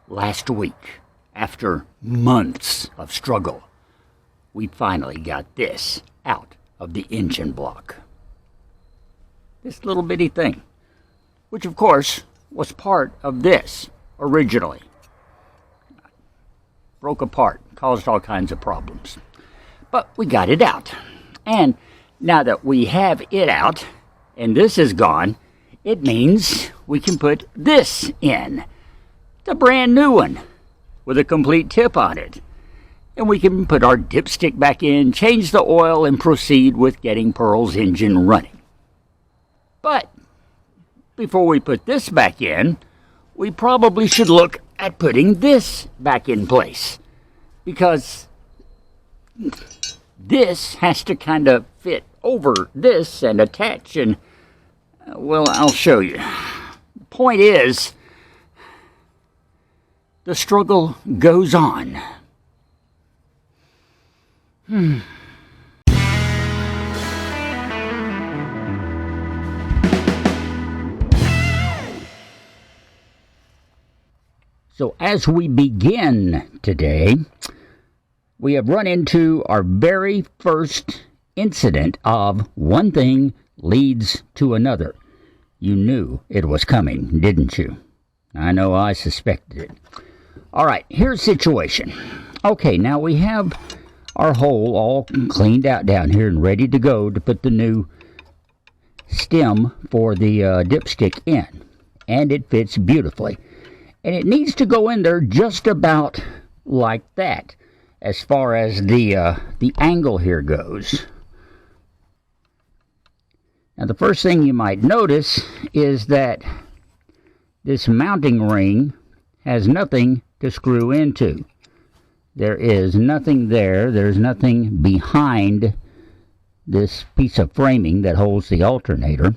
Last week, after months of struggle, we finally got this out of the engine block. This little bitty thing, which of course was part of this originally. Broke apart, caused all kinds of problems. But we got it out. And now that we have it out, and this is gone, it means we can put this in. The brand new one with a complete tip on it. And we can put our dipstick back in, change the oil, and proceed with getting Pearl's engine running. But before we put this back in, we probably should look at putting this back in place. Because this has to kind of fit over this and attach, and well, I'll show you. The point is, the struggle goes on. So as we begin today, we have run into our very first incident of one thing leads to another. You knew it was coming, didn't you? I know I suspected it. All right, here's the situation. Okay, now we have our hole all cleaned out down here and ready to go to put the new stem for the dipstick in. And it fits beautifully. And it needs to go in there just about like that as far as the angle here goes. Now the first thing you might notice is that this mounting ring has nothing to screw into. There is nothing there. There's nothing behind this piece of framing that holds the alternator.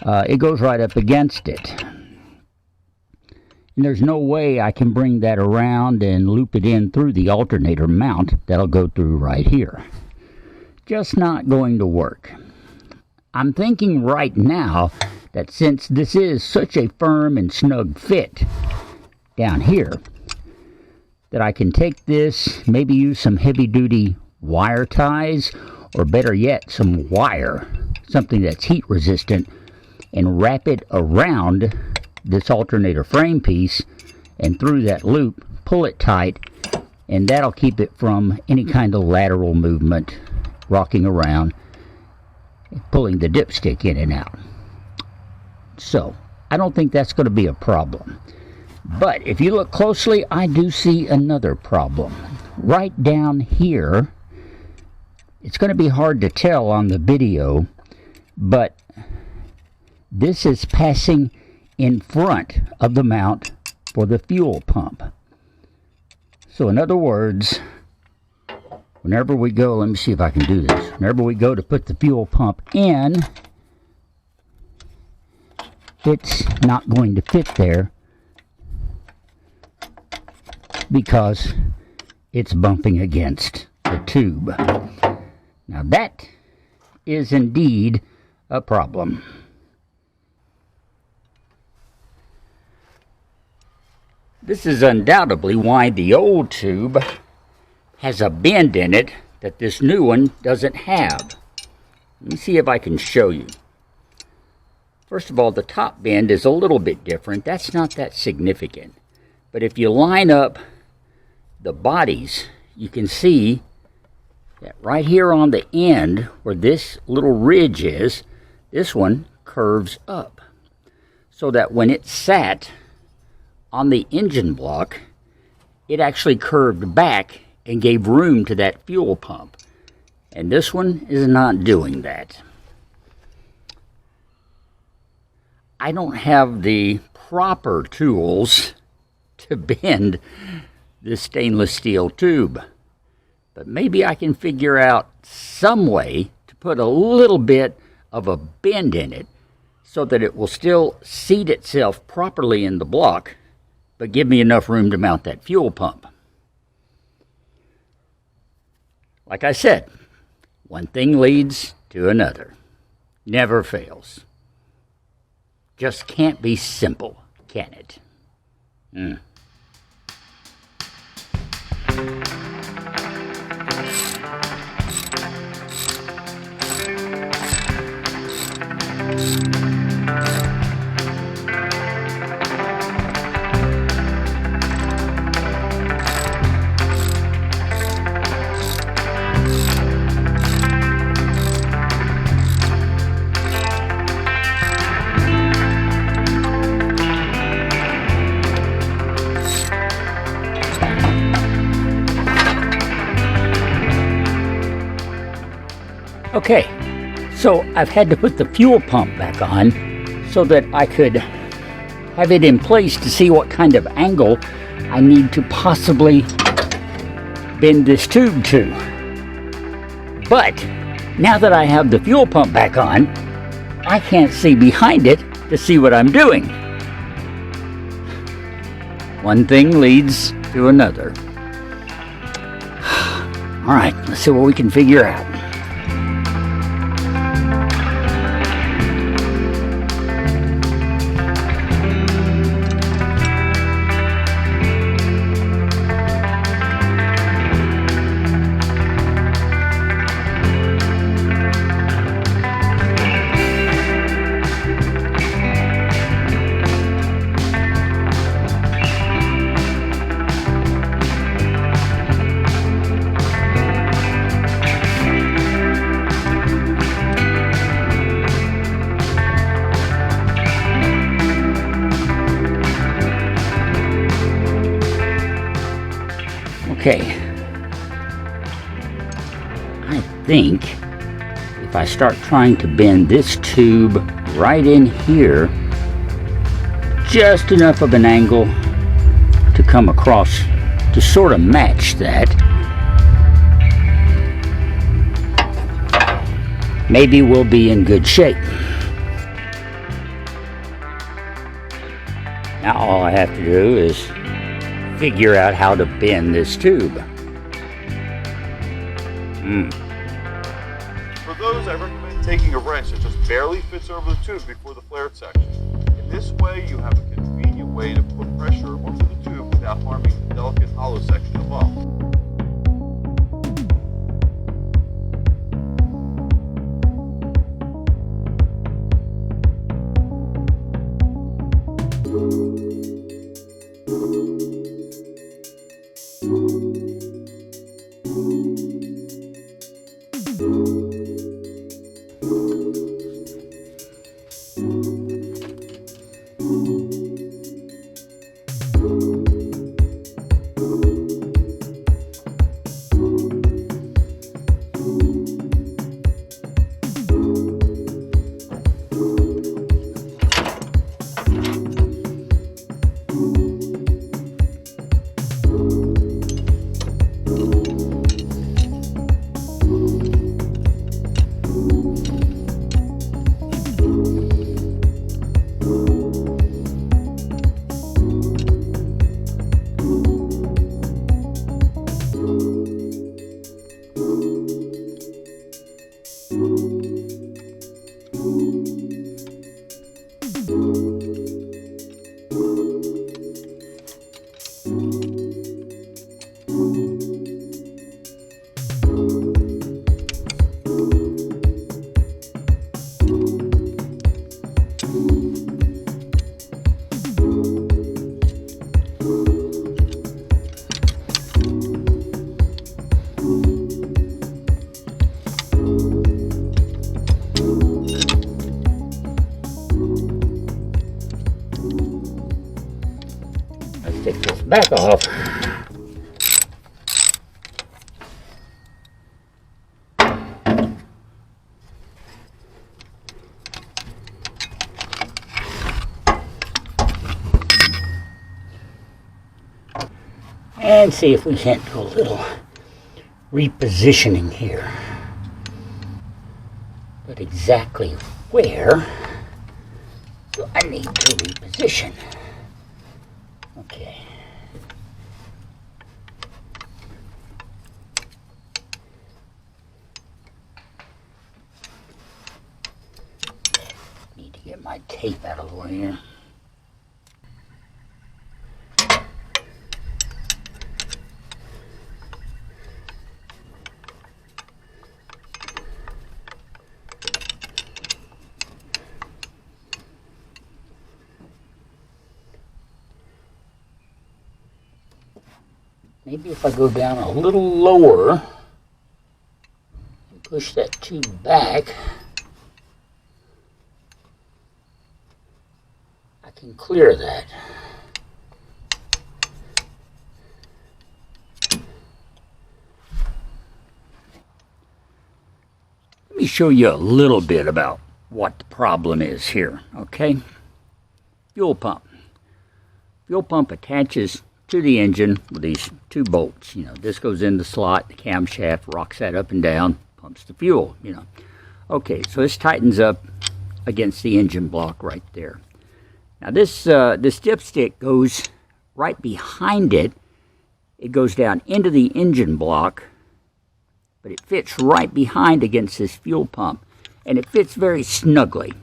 It goes right up against it. And there's no way I can bring that around and loop it in through the alternator mount. That'll go through right here. Just not going to work. I'm thinking right now that since this is such a firm and snug fit down here, that I can take this, maybe use some heavy-duty wire ties, or better yet, some wire, something that's heat-resistant, and wrap it around this alternator frame piece, and through that loop, pull it tight, and that'll keep it from any kind of lateral movement, rocking around, pulling the dipstick in and out. So, I don't think that's going to be a problem. But if you look closely, I do see another problem. Right down here, it's going to be hard to tell on the video, but this is passing in front of the mount for the fuel pump. So in other words, whenever we go, let me see if I can do this. Whenever we go to put the fuel pump in, it's not going to fit there because it's bumping against the tube. Now that is indeed a problem. This is undoubtedly why the old tube has a bend in it that this new one doesn't have. Let me see if I can show you. First of all, the top bend is a little bit different. That's not that significant. But if you line up the bodies, you can see that right here on the end, where this little ridge is, this one curves up. So that when it sat on the engine block, it actually curved back and gave room to that fuel pump. And this one is not doing that. I don't have the proper tools to bend this stainless steel tube, but maybe I can figure out some way to put a little bit of a bend in it so that it will still seat itself properly in the block, but give me enough room to mount that fuel pump. Like I said, one thing leads to another. Never fails. Just can't be simple, can it? Okay, so I've had to put the fuel pump back on so that I could have it in place to see what kind of angle I need to possibly bend this tube to. But now that I have the fuel pump back on, I can't see behind it to see what I'm doing. One thing leads to another. All right, let's see what we can figure out. Okay, I think if I start trying to bend this tube right in here, just enough of an angle to come across to sort of match that, maybe we'll be in good shape. Now all I have to do is figure out how to bend this tube. For those, I recommend taking a wrench that just barely fits over the tube before the flared section. In this way, you have a convenient way to put pressure onto the tube without harming the delicate hollow section above. Take this back off. And see if we can't do a little repositioning here. But exactly where do I need to reposition? Okay. Need to get my tape out of the way here. maybe if I go down a little lower and push that tube back, I can clear that. Let me show you a little bit about what the problem is here, okay? Fuel pump. Fuel pump attaches to the engine with these two bolts. You know, this goes in the slot, the camshaft rocks that up and down, pumps the fuel, you know. Okay, so this tightens up against the engine block right there. Now this dipstick goes right behind it. It goes down into the engine block, but it fits right behind against this fuel pump, and it fits very snugly,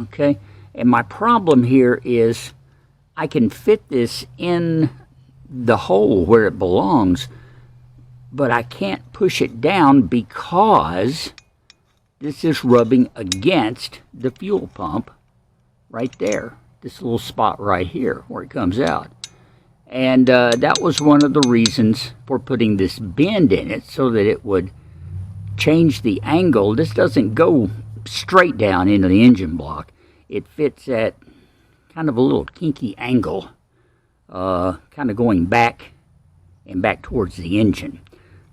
okay? And my problem here is I can fit this in the hole where it belongs, but I can't push it down because this is rubbing against the fuel pump right there, this little spot right here where it comes out. And that was one of the reasons for putting this bend in it, so that it would change the angle. This doesn't go straight down into the engine block. It fits at kind of a little kinky angle, kind of going back and back towards the engine.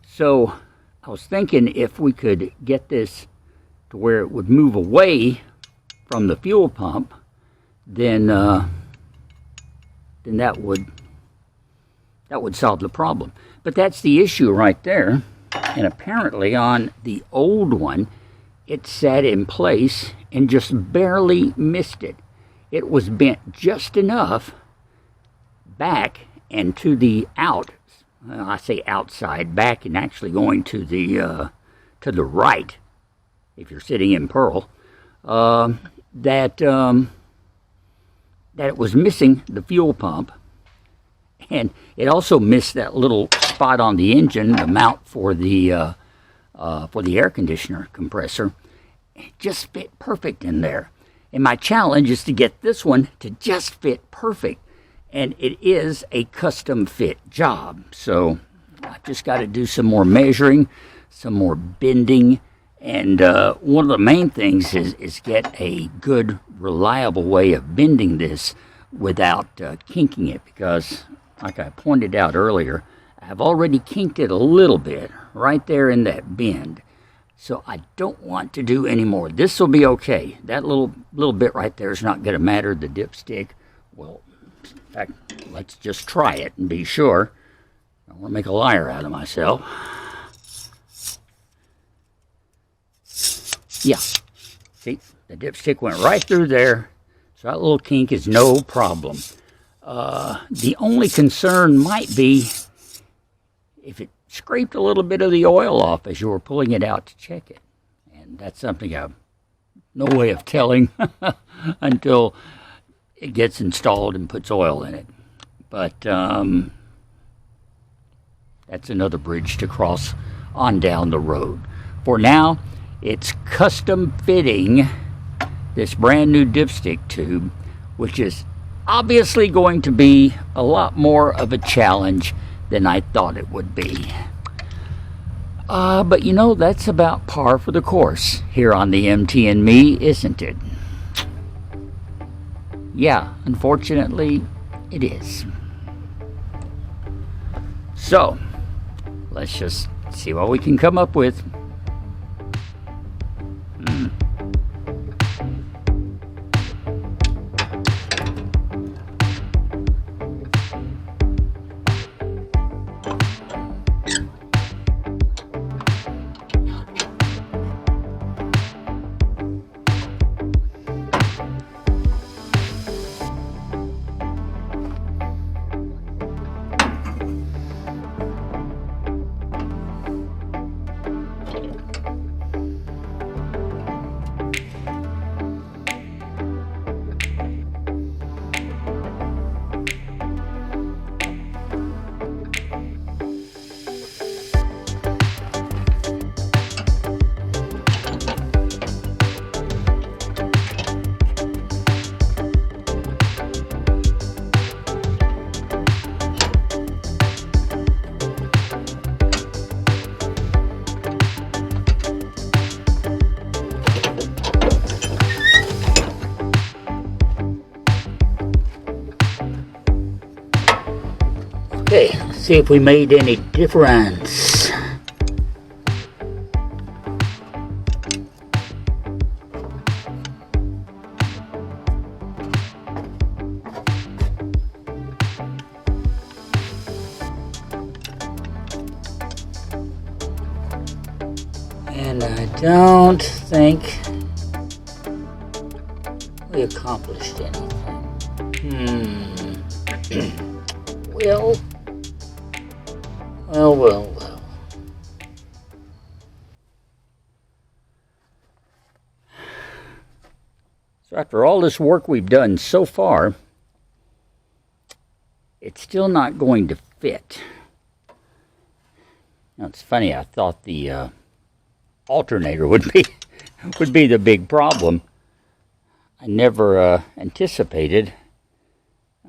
So I was thinking if we could get this to where it would move away from the fuel pump, then that would solve the problem. But that's the issue right there. And apparently on the old one, it sat in place and just barely missed it. It was bent just enough back and to the out. I say outside, back and actually going to the right, if you're sitting in Pearl, that it was missing the fuel pump. And it also missed that little spot on the engine, the mount for the air conditioner compressor. It just fit perfect in there. And my challenge is to get this one to just fit perfect. And it is a custom fit job. So I've just got to do some more measuring, some more bending. And one of the main things is get a good, reliable way of bending this without kinking it, because like I pointed out earlier, I've already kinked it a little bit right there in that bend. So I don't want to do any more. This will be okay. That little bit right there is not going to matter. The dipstick, well, in fact, let's just try it and be sure. I don't want to make a liar out of myself. Yeah, see, the dipstick went right through there. So that little kink is no problem. The only concern might be if it scraped a little bit of the oil off as you were pulling it out to check it. And that's something I've no way of telling until it gets installed and puts oil in it. But that's another bridge to cross on down the road. For now, it's custom fitting this brand new dipstick tube, which is obviously going to be a lot more of a challenge than I thought it would be. But you know, that's about par for the course here on the MT and Me, isn't it? Yeah, unfortunately, it is. So, let's just see what we can come up with. see if we made any difference. And I don't think we accomplished anything. Well. So after all this work we've done so far, it's still not going to fit. Now, it's funny, I thought the alternator would be the big problem. I never anticipated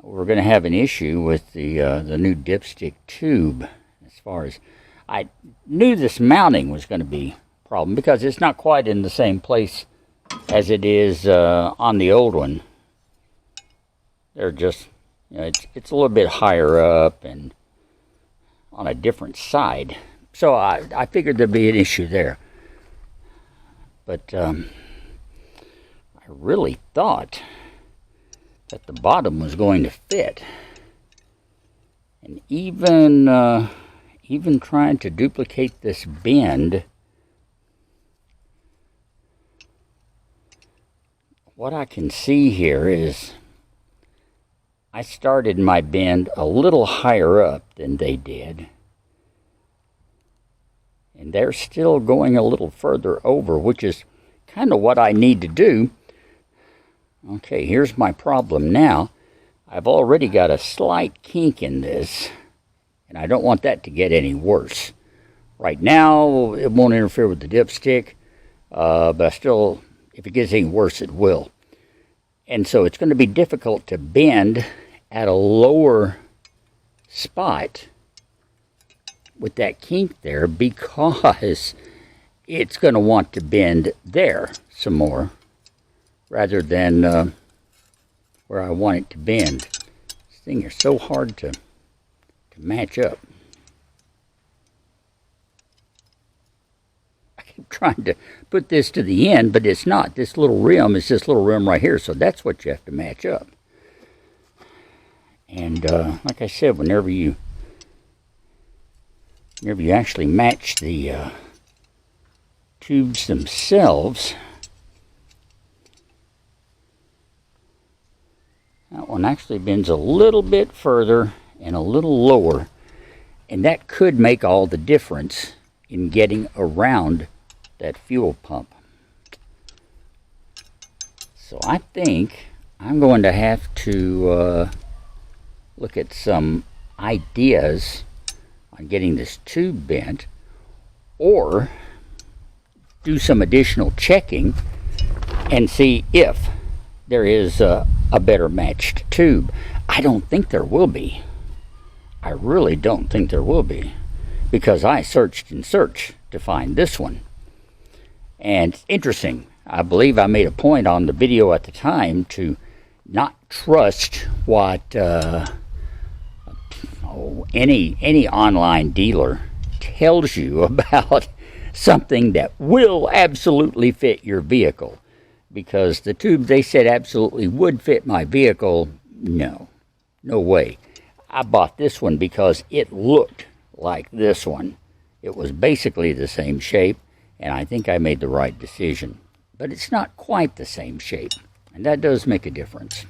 we were going to have an issue with the new dipstick tube. As far as I knew, this mounting was going to be a problem because it's not quite in the same place as it is on the old one. They're just, it's a little bit higher up and on a different side. So I figured there'd be an issue there. But I really thought that the bottom was going to fit. And even trying to duplicate this bend, what I can see here is I started my bend a little higher up than they did. And they're still going a little further over, which is kind of what I need to do. Okay, here's my problem now. I've already got a slight kink in this, and I don't want that to get any worse. Right now, it won't interfere with the dipstick, but still, if it gets any worse, it will. And so it's going to be difficult to bend at a lower spot with that kink there, because it's going to want to bend there some more rather than where I want it to bend. This thing is so hard to match up. I keep trying to put this to the end, but it's not. This little rim is this little rim right here, so that's what you have to match up. And like I said, whenever you actually match the tubes themselves, that one actually bends a little bit further and a little lower, and that could make all the difference in getting around that fuel pump. So I think I'm going to have to look at some ideas on getting this tube bent, or do some additional checking and see if there is a better matched tube. I don't think there will be. I really don't think there will be, because I searched and searched to find this one. And it's interesting, I believe I made a point on the video at the time to not trust what any online dealer tells you about something that will absolutely fit your vehicle. Because the tube they said absolutely would fit my vehicle, no way. I bought this one because it looked like this one. It was basically the same shape, and I think I made the right decision. But it's not quite the same shape, and that does make a difference.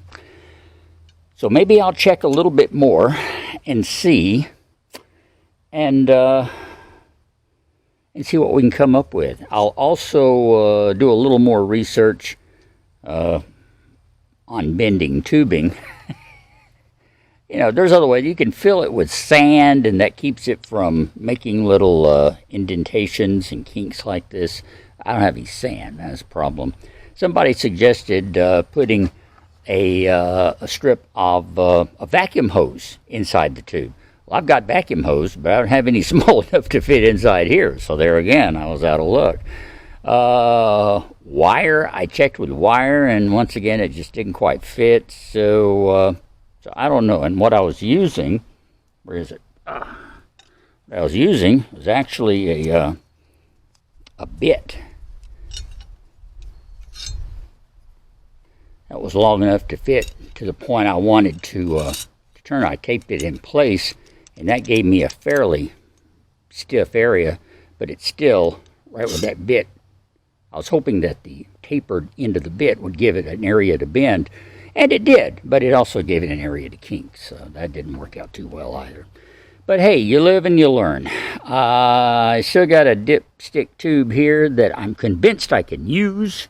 So maybe I'll check a little bit more and see, and see what we can come up with. I'll also do a little more research on bending tubing. There's other ways. You can fill it with sand, and that keeps it from making little indentations and kinks like this. I don't have any sand. That's a problem. Somebody suggested putting a strip of a vacuum hose inside the tube. Well, I've got vacuum hose, but I don't have any small enough to fit inside here. So there again, I was out of luck. Wire, I checked with wire, and once again, it just didn't quite fit. So I don't know. And what I was using, where is it? that I was using was actually a bit that was long enough to fit to the point I wanted to turn. I taped it in place, and that gave me a fairly stiff area, but it's still right with that bit. I was hoping that the tapered end of the bit would give it an area to bend, and it did, but it also gave it an area to kink, so that didn't work out too well either. But hey, you live and you learn. I still got a dipstick tube here that I'm convinced I can use.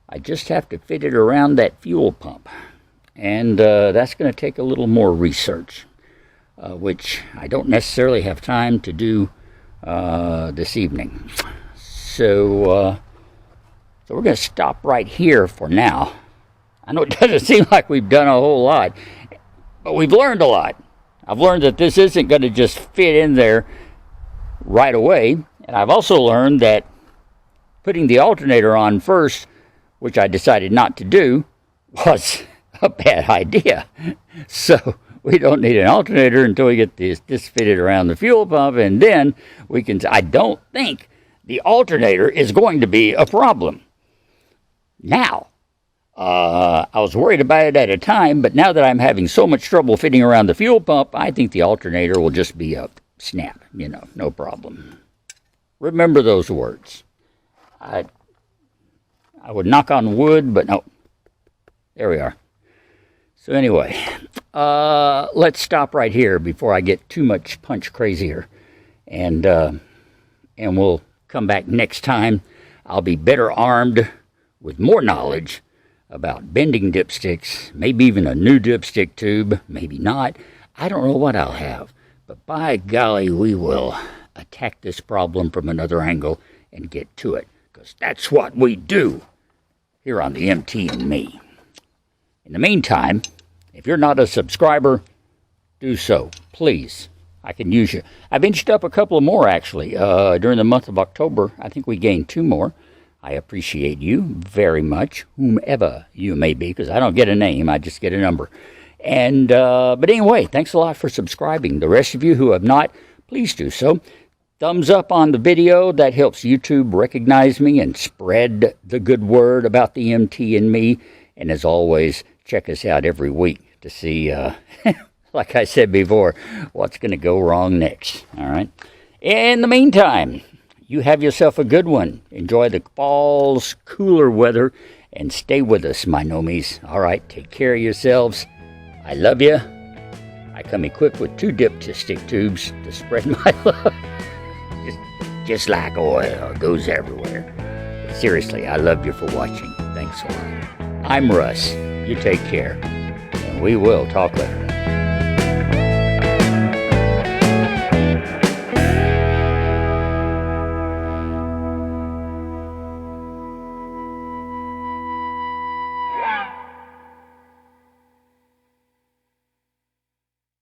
I just have to fit it around that fuel pump, and that's going to take a little more research, which I don't necessarily have time to do this evening. So we're going to stop right here for now. I know it doesn't seem like we've done a whole lot, but we've learned a lot. I've learned that this isn't going to just fit in there right away, and I've also learned that putting the alternator on first, which I decided not to do, was a bad idea. So we don't need an alternator until we get this fitted around the fuel pump, and then we can. I don't think the alternator is going to be a problem. Now, I was worried about it at a time, but now that I'm having so much trouble fitting around the fuel pump, I think the alternator will just be a snap, no problem. Remember those words. I would knock on wood, but no. There we are. So anyway, let's stop right here before I get too much punch crazier, and we'll come back next time. I'll be better armed with more knowledge about bending dipsticks, maybe even a new dipstick tube, maybe not. I don't know what I'll have, but by golly, we will attack this problem from another angle and get to it, because that's what we do here on the MT and Me. In the meantime, if you're not a subscriber, do so, please. I can use you. I've inched up a couple of more, actually. During the month of October, I think we gained 2 more. I appreciate you very much, whomever you may be, because I don't get a name, I just get a number. And but anyway, thanks a lot for subscribing. The rest of you who have not, please do so. Thumbs up on the video. That helps YouTube recognize me and spread the good word about the MT and Me. And as always, check us out every week to see, like I said before, what's going to go wrong next. All right. In the meantime, you have yourself a good one. Enjoy the fall's cooler weather and stay with us, my nomies. All right, take care of yourselves. I love you. I come equipped with 2 dipstick tubes to spread my love. Just like oil, it goes everywhere. But seriously, I love you for watching. Thanks a lot. I'm Russ. You take care. And we will talk later.